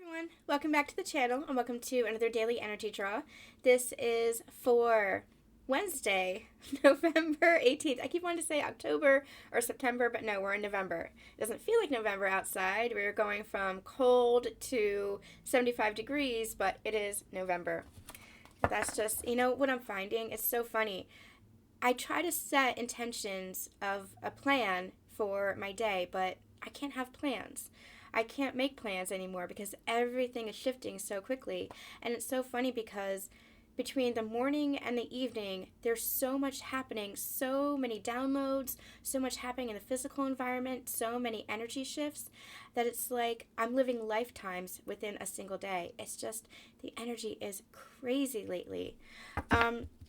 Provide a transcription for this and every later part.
Everyone, welcome back to the channel and welcome to another daily energy draw. This is for Wednesday, November 18th. I keep wanting to say October or September, but no, we're in November. It doesn't feel like November outside. We're going from cold to 75 degrees, but it is November. That's just, what I'm finding? It's so funny. I try to set intentions of a plan for my day, but I can't have plans. I can't make plans anymore because everything is shifting so quickly. And it's so funny because between the morning and the evening, there's so much happening, so many downloads, so much happening in the physical environment, so many energy shifts that it's like I'm living lifetimes within a single day. It's just the energy is crazy lately.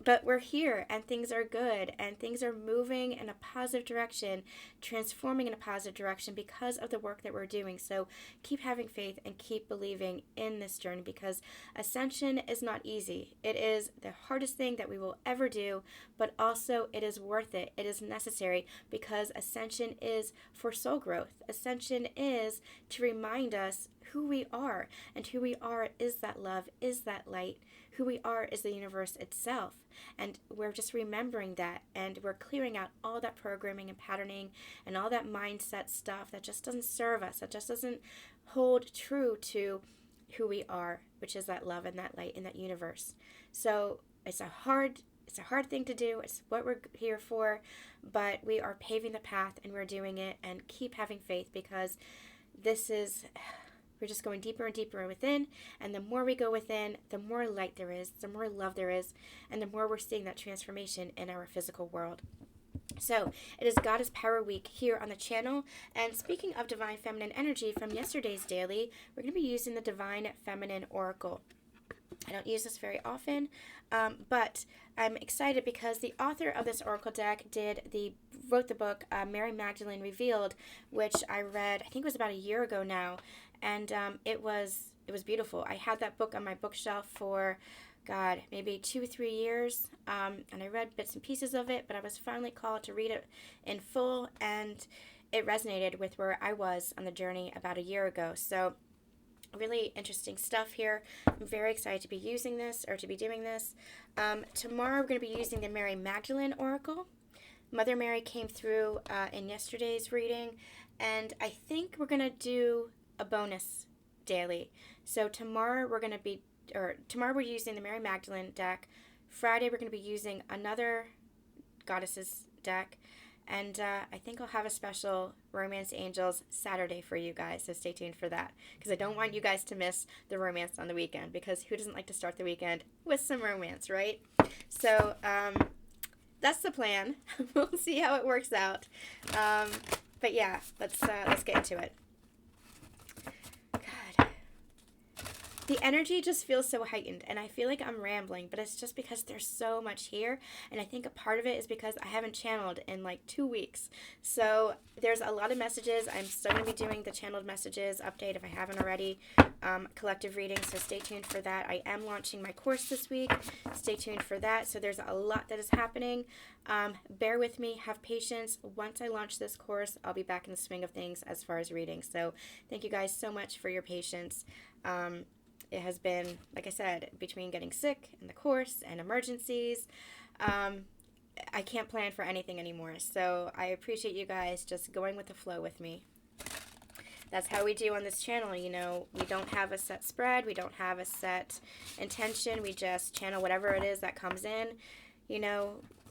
But we're here and things are good and things are moving in a positive direction, transforming in a positive direction because of the work that we're doing. So keep having faith and keep believing in this journey because ascension is not easy. It is the hardest thing that we will ever do, but also it is worth it. It is necessary because ascension is for soul growth. Ascension is to remind us who we are, and who we are is that love, is that light. Who we are is the universe itself, and we're just remembering that, and we're clearing out all that programming and patterning and all that mindset stuff that just doesn't serve us, that just doesn't hold true to who we are, which is that love and that light in that universe. So it's a hard thing to do. It's what we're here for, but we are paving the path and we're doing it, and keep having faith because we're just going deeper and deeper within, and the more we go within, the more light there is, the more love there is, and the more we're seeing that transformation in our physical world. So, it is Goddess Power Week here on the channel, and speaking of Divine Feminine Energy from yesterday's daily, we're going to be using the Divine Feminine Oracle. I don't use this very often, but I'm excited because the author of this oracle deck wrote the book Mary Magdalene Revealed, which I read, I think it was about a year ago now, and it was beautiful. I had that book on my bookshelf for, maybe 2 or 3 years, and I read bits and pieces of it, but I was finally called to read it in full, and it resonated with where I was on the journey about a year ago. So really interesting stuff here. I'm very excited to be using this, or to be doing this. Tomorrow we're going to be using the Mary Magdalene Oracle. Mother Mary came through in yesterday's reading, and I think we're going to do a bonus daily. So tomorrow we're using the Mary Magdalene deck. Friday we're going to be using another goddesses deck. And I think I'll have a special Romance Angels Saturday for you guys, so stay tuned for that. Because I don't want you guys to miss the romance on the weekend, because who doesn't like to start the weekend with some romance, right? So that's the plan. We'll see how it works out. But yeah, let's get into it. The energy just feels so heightened, and I feel like I'm rambling, but it's just because there's so much here, and I think a part of it is because I haven't channeled in like 2 weeks. So there's a lot of messages. I'm still going to be doing the channeled messages update if I haven't already, collective reading, so stay tuned for that. I am launching my course this week. Stay tuned for that. So there's a lot that is happening. Bear with me, have patience. Once I launch this course, I'll be back in the swing of things as far as reading. So thank you guys so much for your patience. It has been, like I said, between getting sick and the course and emergencies, I can't plan for anything anymore. So I appreciate you guys just going with the flow with me. That's how we do on this channel. We don't have a set spread. We don't have a set intention. We just channel whatever it is that comes in.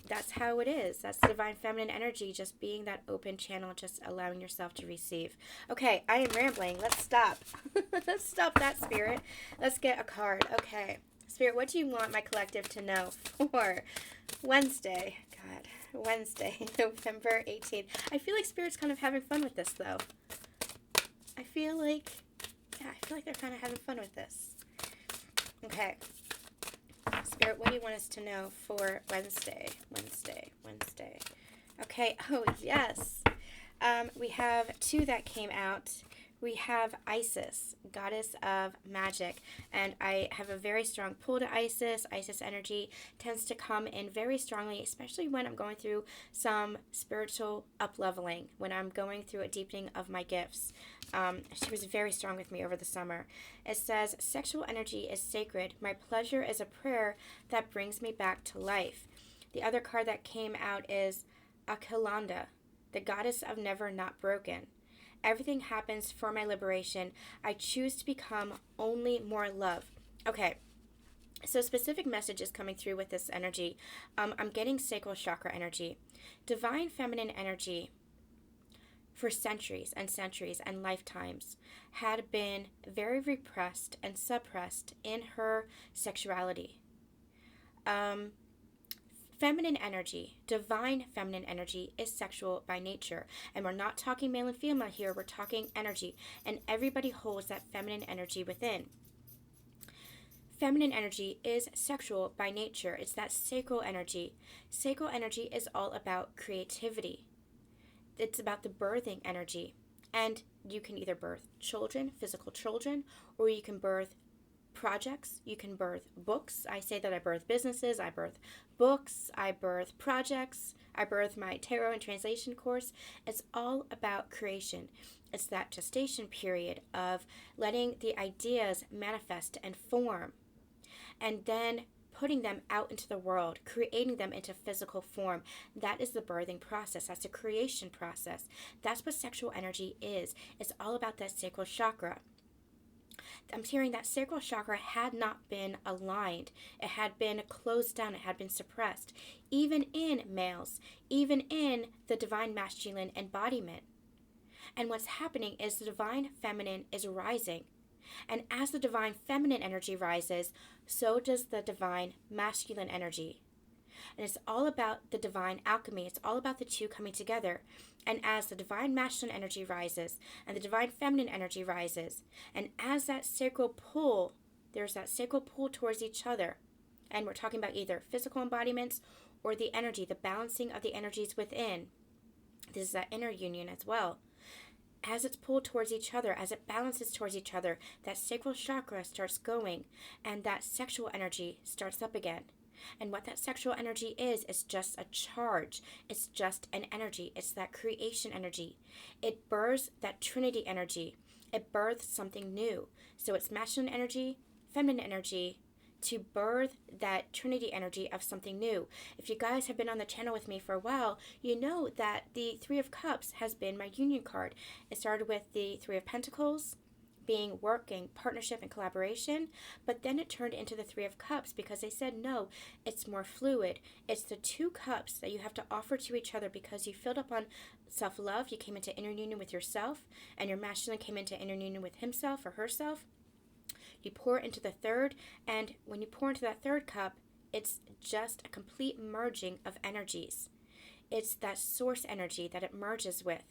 That's how it is. That's the Divine Feminine Energy, just being that open channel, just allowing yourself to receive. Okay, I am rambling. Let's stop. Let's stop that, Spirit. Let's get a card. Okay. Spirit, what do you want my collective to know for Wednesday? Wednesday, November 18th. I feel like Spirit's kind of having fun with this, though. I feel like they're kind of having fun with this. Okay. Spirit, what do you want us to know for Wednesday? Okay, oh yes. We have 2 that came out we have Isis, goddess of magic, and I have a very strong pull to Isis. Isis energy tends to come in very strongly, especially when I'm going through some spiritual up-leveling, when I'm going through a deepening of my gifts. She was very strong with me over the summer. It says, sexual energy is sacred. My pleasure is a prayer that brings me back to life. The other card that came out is Akilanda, the goddess of never not broken. Everything happens for my liberation. I choose to become only more love. Okay, so specific messages coming through with this energy. I'm getting sacral chakra energy. Divine feminine energy for centuries and lifetimes had been very repressed and suppressed in her sexuality. Feminine energy, divine feminine energy, is sexual by nature. And we're not talking male and female here, we're talking energy. And everybody holds that feminine energy within. Feminine energy is sexual by nature. It's that sacral energy. Sacral energy is all about creativity. It's about the birthing energy. And you can either birth children, physical children, or you can birth projects, you can birth books. I say that I birth businesses, I birth books, I birth projects, I birth my tarot and translation course. It's all about creation. It's that gestation period of letting the ideas manifest and form, and then putting them out into the world, creating them into physical form. That is the birthing process. That's the creation process. That's what sexual energy is. It's all about that sacral chakra. I'm hearing that sacral chakra had not been aligned. It had been closed down. It had been suppressed, even in males, even in the divine masculine embodiment. And what's happening is the divine feminine is rising. And as the divine feminine energy rises, so does the divine masculine energy. And it's all about the divine alchemy. It's all about the two coming together. And as the divine masculine energy rises and the divine feminine energy rises, and as that sacral pull, there's that sacral pull towards each other. And we're talking about either physical embodiments or the energy, the balancing of the energies within. This is that inner union as well. As it's pulled towards each other, as it balances towards each other, that sacral chakra starts going and that sexual energy starts up again. And what that sexual energy is just a charge. It's just an energy. It's that creation energy. It births that trinity energy. It births something new. So it's masculine energy, feminine energy, to birth that trinity energy of something new. If you guys have been on the channel with me for a while, you know that the Three of Cups has been my union card. It started with the Three of Pentacles, being working, partnership, and collaboration, but then it turned into the Three of Cups because they said, no, it's more fluid. It's the two cups that you have to offer to each other because you filled up on self-love, you came into inner union with yourself, and your masculine came into inner union with himself or herself. You pour into the third, and when you pour into that third cup, it's just a complete merging of energies. It's that source energy that it merges with.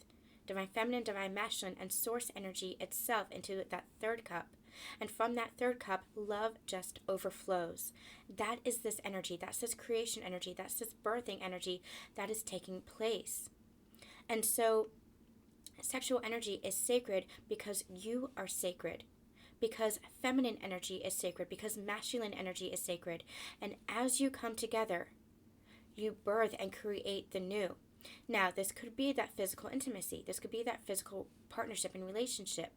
Divine feminine, divine masculine, and source energy itself into that third cup. And from that third cup, love just overflows. That is this energy. That's this creation energy. That's this birthing energy that is taking place. And so sexual energy is sacred because you are sacred. Because feminine energy is sacred. Because masculine energy is sacred. And as you come together, you birth and create the new. Now, this could be that physical intimacy. This could be that physical partnership and relationship.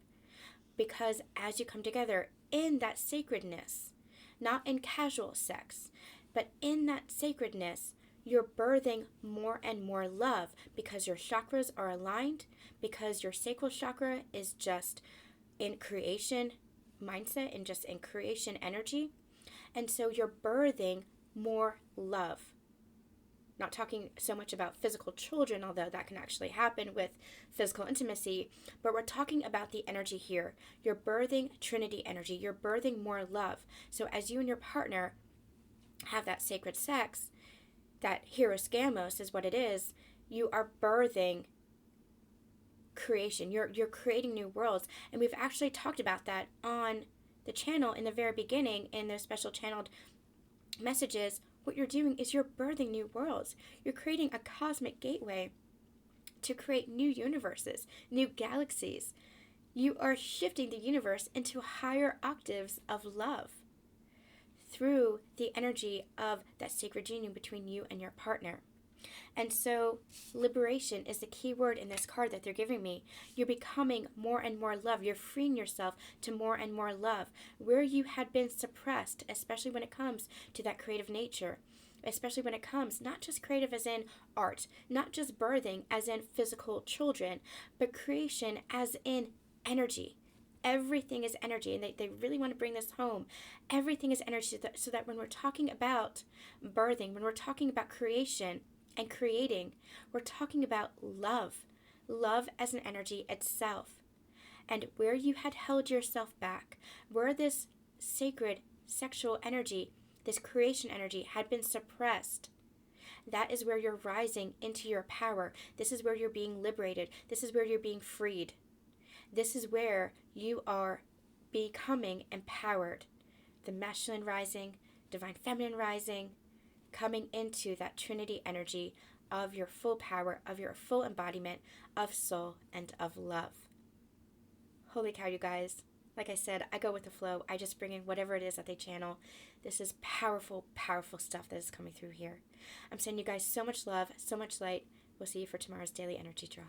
Because as you come together in that sacredness, not in casual sex, but in that sacredness, you're birthing more and more love because your chakras are aligned, because your sacral chakra is just in creation mindset and just in creation energy. And so you're birthing more love. Not talking so much about physical children, although that can actually happen with physical intimacy, but we're talking about the energy here. You're birthing trinity energy. You're birthing more love. So as you and your partner have that sacred sex, that hieros gamos is what it is, you are birthing creation. You're creating new worlds. And we've actually talked about that on the channel in the very beginning in those special channeled messages. What you're doing is you're birthing new worlds. You're creating a cosmic gateway to create new universes, new galaxies, You are shifting the universe into higher octaves of love through the energy of that sacred union between you and your partner. And so, liberation is the key word in this card that they're giving me. You're becoming more and more love. You're freeing yourself to more and more love. Where you had been suppressed, especially when it comes to that creative nature, especially when it comes not just creative as in art, not just birthing as in physical children, but creation as in energy. Everything is energy, and they really want to bring this home. Everything is energy, so that when we're talking about birthing, when we're talking about creation and creating, we're talking about love. Love as an energy itself. And where you had held yourself back, where this sacred sexual energy, this creation energy had been suppressed, that is where you're rising into your power. This is where you're being liberated. This is where you're being freed. This is where you are becoming empowered. The masculine rising, divine feminine rising, coming into that trinity energy of your full power, of your full embodiment of soul and of love. Holy cow, you guys. Like I said, I go with the flow. I just bring in whatever it is that they channel. This is powerful, powerful stuff that is coming through here. I'm sending you guys so much love, so much light. We'll see you for tomorrow's Daily Energy Draw.